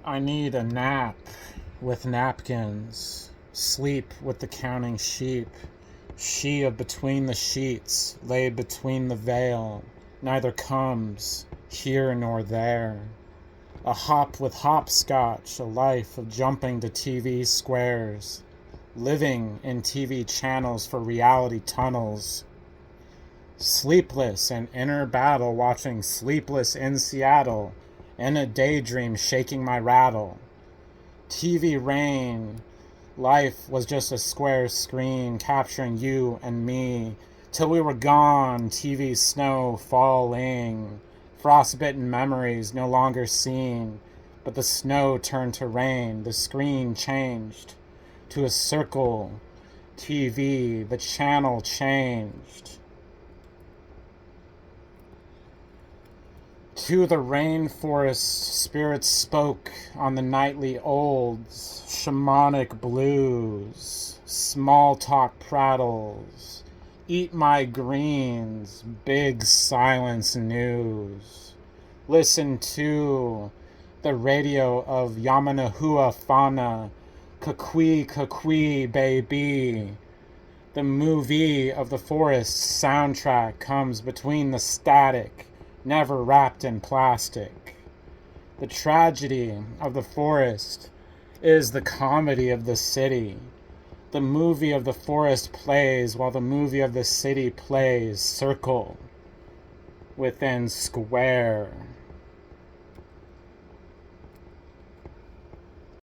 I need a nap with napkins, sleep with the counting sheep. She of between the sheets, lay between the veil, neither comes here nor there. A hop with hopscotch, a life of jumping to TV squares, living in TV channels for reality tunnels. Sleepless and inner battle, watching Sleepless in Seattle, in a daydream shaking my rattle. TV rain, life was just a square screen capturing you and me, till we were gone, TV snow falling, frostbitten memories no longer seen, but the snow turned to rain, the screen changed to a circle, TV, the channel changed. To the rainforest, spirits spoke on the nightly olds, shamanic blues, small talk prattles, eat my greens, big silence news. Listen to the radio of Yamanahua fauna, kakui kakui baby. The movie of the forest soundtrack comes between the static, never wrapped in plastic. The tragedy of the forest is the comedy of the city. The movie of the forest plays while the movie of the city plays circle within square.